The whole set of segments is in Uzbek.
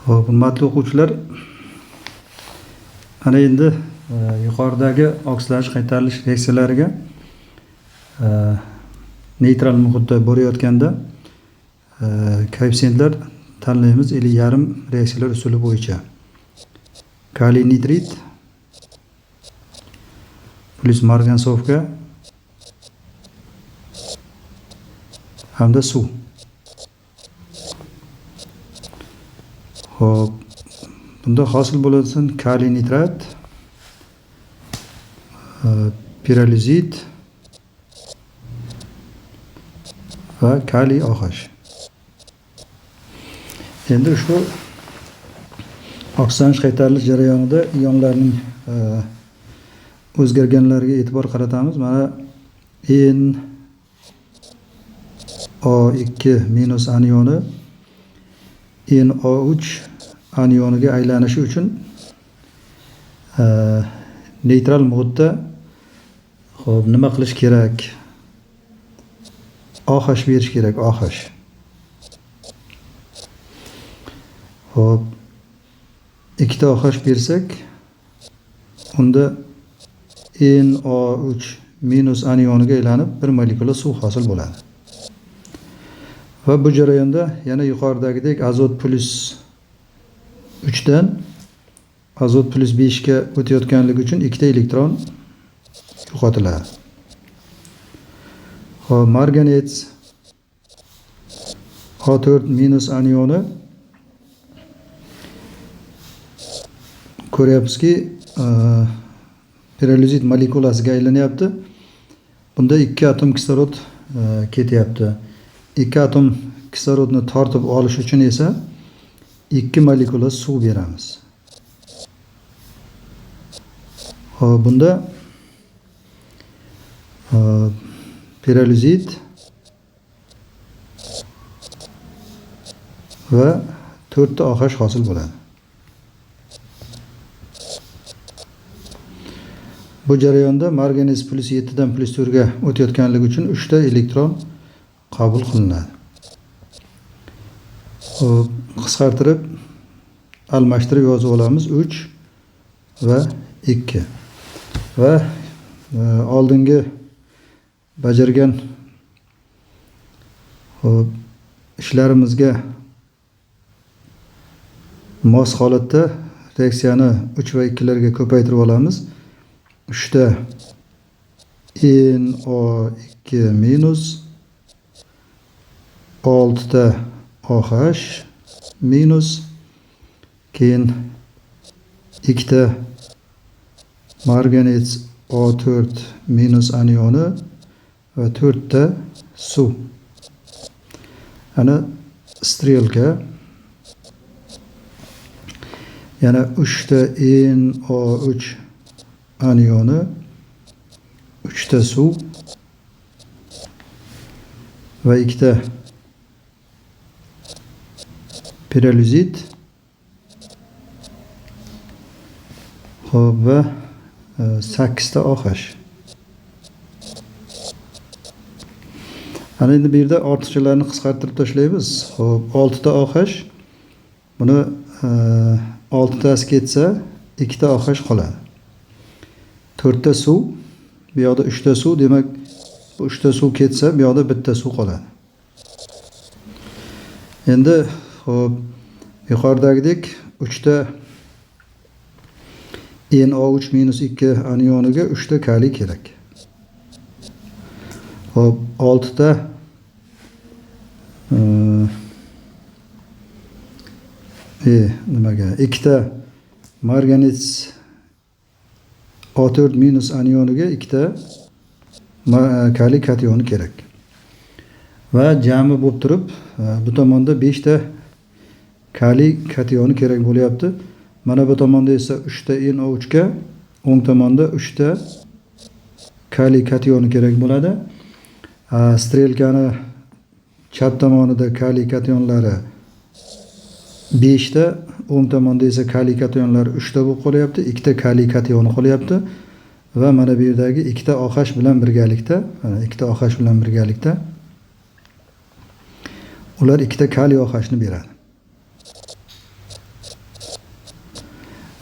Xo'p, hurmatli o'quvchilar, ana endi yuqoridagi oksidlanish qaytarilish reaksiyalariga neytral muhitda borayotganda koeffitsiyentlar tanlaymiz yarim reaksiyalar usuli bo'yicha. Kaliy nitrit plus margansovka hamda suv. Xo'p, bunda hosil bo'ladigan kaliy nitrat, pirolizit va kaliy OH. Endi ushbu oksidlanish qaytarilish jarayonida ionlarning o'zgarganlariga e'tibor qaratamiz. Mana NO2- anioni NO3 anioniga aylanishi uchun neytral muhitda xo'p nima qilish kerak? OH berish kerak, OH. Xo'p, ikkita OH bersak, unda NO3- anioniga aylanib 1 molekula suv hosil bo'ladi. Va bu jarayonda yana yuqoridagidek azot plus 3 dan azot plus 5 ga o'tayotganligi uchun ikkita elektron yo'qotiladi. Xo'p, marganets O4- anioni ko'ryapmizki, pirolizit molekulasiga aylanyapti. Bunda 2 atom kislorod ketyapti. 2 atom kislorodni tortib olish uchun esa 2 molekula suv beramiz. Xo'p, bunda pirolizit va 4 ta OH hosil bo'ladi. Bu jarayonda marganes plus 7 dan plus 4 ga o'tayotganligi uchun 3 ta elektron qabul qilinadi. Xo'p, qisqartirib almashtirib yozib olamiz 3 va 2. Va oldingi bajargan ishlarimizga mos holatda reaksiyani 3 va 2 larga ko'paytirib olamiz. 3 ta NO2-, 6 ta OH-, keyin 2 ta marganets O4- anioni va 4 ta suv. Ana strelka. Yana 3 ta NO3 anioni, 3 ta suv va 2 ta pirolizit. Xo'p, va 8 ta OH. Ana endi bu yerda ortiqchalarni qisqartirib tashlaymiz. Xo'p, 6 ta OH. Buni 6 tasi ketsa, 2 ta OH qoladi. 4 ta suv, bu yoqda 3 ta suv, demak bu 3 ta suv ketsa, bu yoqda 1 ta suv qoladi. Endi xo'p, yuqoridagidek 3 ta NO3- anioniga 3 ta kaliy kerak. Xo'p, 6 ta nimaga 2 ta marganets O4- anioniga 2 ta kaliy kationi kerak. Va jami bo'lib turib, bu tomonda 5 ta kaliy kationi kerak bo'lyapti. Mana bu tomonda esa 3 ta NO3 ga, o'ng tomonda 3 ta kaliy kationi kerak bo'ladi. Strelkani chap tomonida kaliy kationlari 5 ta, o'ng tomonda esa kaliy kationlari 3 ta bo'lib qolyapti. 2 ta kaliy kationi qolyapti va mana bu yerdagi 2 ta OH bilan birgalikda, mana 2 ta OH bilan birgalikda ular ikkita kaliy OH ni beradi.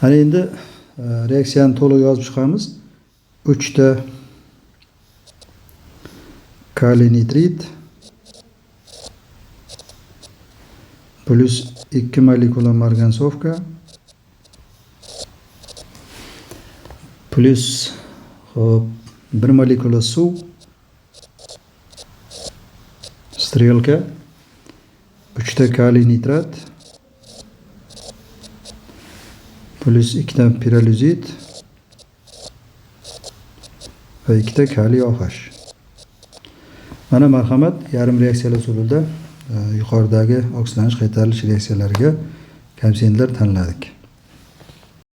Ana endi reaksiyani to'liq yozib chiqamiz. 3 ta kaliy nitrit plus 2 molekula margansovka plus 1 molekula suv, strelka, 3 ta kaliy nitrat plus 2 ta pirolizit va 2 ta kaliy OH. Mana marhamat, yarim reaksiyalar usulida yuqoridagi oksidlanish qaytarilish reaksiyalariga koeffitsiyentlar tanladik.